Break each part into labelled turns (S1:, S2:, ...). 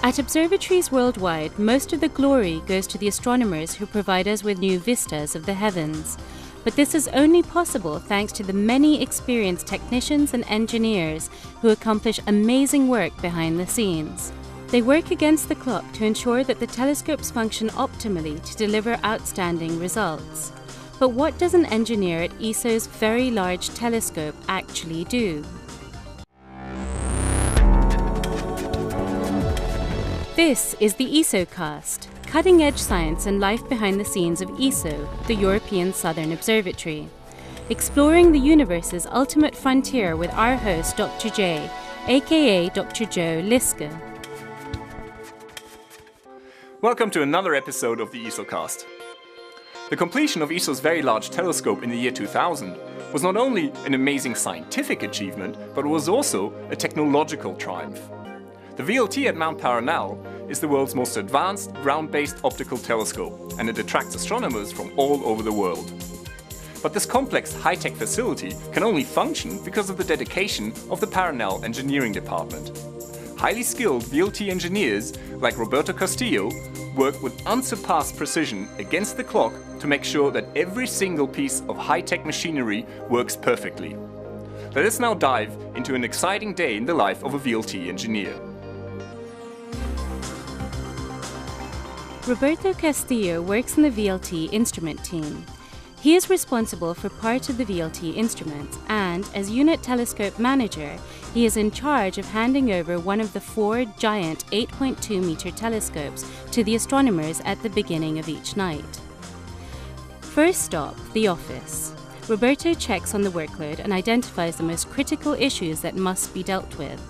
S1: At observatories worldwide, most of the glory goes to the astronomers who provide us with new vistas of the heavens. But this is only possible thanks to the many experienced technicians and engineers who accomplish amazing work behind the scenes. They work against the clock to ensure that the telescopes function optimally to deliver outstanding results. But what does an engineer at ESO's Very Large Telescope actually do? This is the ESOcast, cutting-edge science and life behind the scenes of ESO, the European Southern Observatory. Exploring the universe's ultimate frontier with our host, Dr. J, aka Dr. Joe Liske.
S2: Welcome to another episode of the ESOcast. The completion of ESO's Very Large Telescope in the year 2000 was not only an amazing scientific achievement, but was also a technological triumph. The VLT at Mount Paranal is the world's most advanced ground-based optical telescope, and it attracts astronomers from all over the world. But this complex high-tech facility can only function because of the dedication of the Paranal engineering department. Highly skilled VLT engineers like Roberto Castillo work with unsurpassed precision against the clock to make sure that every single piece of high-tech machinery works perfectly. Let us now dive into an exciting day in the life of a VLT engineer.
S1: Roberto Castillo works in the VLT instrument team. He is responsible for part of the VLT instruments and, as unit telescope manager, he is in charge of handing over one of the 4 giant 8.2-meter telescopes to the astronomers at the beginning of each night. First stop, the office. Roberto checks on the workload and identifies the most critical issues that must be dealt with.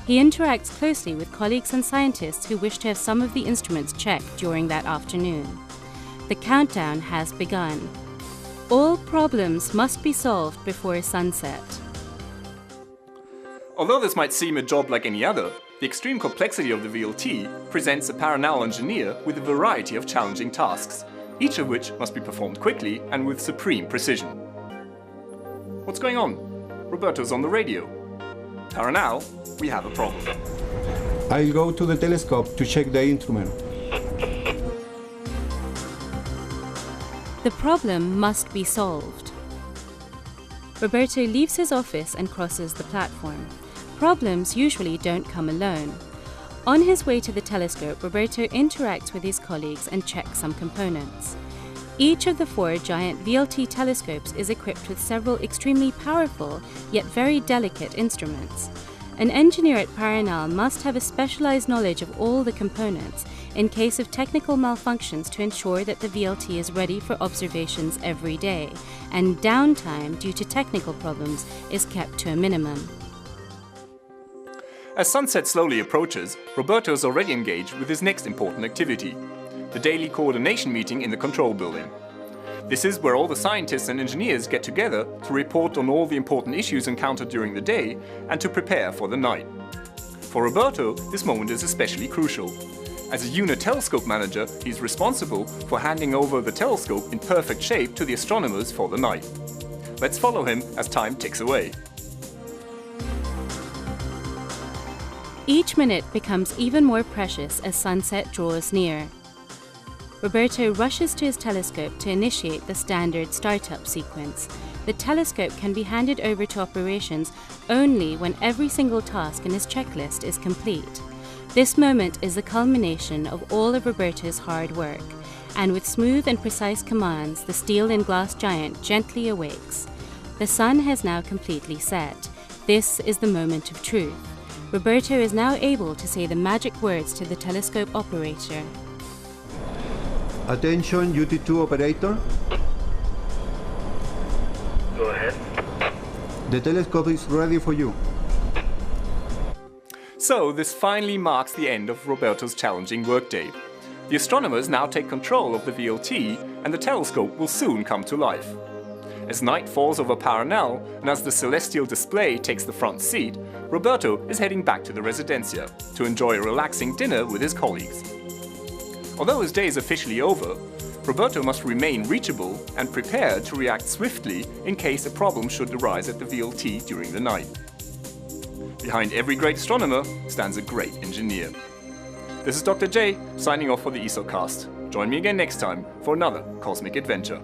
S1: He interacts closely with colleagues and scientists who wish to have some of the instruments checked during that afternoon. The countdown has begun. All problems must be solved before sunset.
S2: Although this might seem a job like any other, the extreme complexity of the VLT presents a Paranal engineer with a variety of challenging tasks, each of which must be performed quickly and with supreme precision. What's going on? Roberto's on the radio. Paranal, we have a problem.
S3: I'll go to the telescope to check the instrument.
S1: The problem must be solved. Roberto leaves his office and crosses the platform. Problems usually don't come alone. On his way to the telescope, Roberto interacts with his colleagues and checks some components. Each of the 4 giant VLT telescopes is equipped with several extremely powerful yet very delicate instruments. An engineer at Paranal must have a specialized knowledge of all the components in case of technical malfunctions to ensure that the VLT is ready for observations every day, and downtime due to technical problems is kept to a minimum.
S2: As sunset slowly approaches, Roberto is already engaged with his next important activity, the daily coordination meeting in the control building. This is where all the scientists and engineers get together to report on all the important issues encountered during the day and to prepare for the night. For Roberto, this moment is especially crucial. As a unit telescope manager, he is responsible for handing over the telescope in perfect shape to the astronomers for the night. Let's follow him as time ticks away.
S1: Each minute becomes even more precious as sunset draws near. Roberto rushes to his telescope to initiate the standard startup sequence. The telescope can be handed over to operations only when every single task in his checklist is complete. This moment is the culmination of all of Roberto's hard work, and with smooth and precise commands, the steel and glass giant gently awakes. The sun has now completely set. This is the moment of truth. Roberto is now able to say the magic words to the telescope operator.
S3: Attention, UT2 operator.
S4: Go ahead.
S3: The telescope is ready for you.
S2: So this finally marks the end of Roberto's challenging workday. The astronomers now take control of the VLT and the telescope will soon come to life. As night falls over Paranal and as the celestial display takes the front seat, Roberto is heading back to the Residencia to enjoy a relaxing dinner with his colleagues. Although his day is officially over, Roberto must remain reachable and prepared to react swiftly in case a problem should arise at the VLT during the night. Behind every great astronomer stands a great engineer. This is Dr. J signing off for the ESOcast. Join me again next time for another cosmic adventure.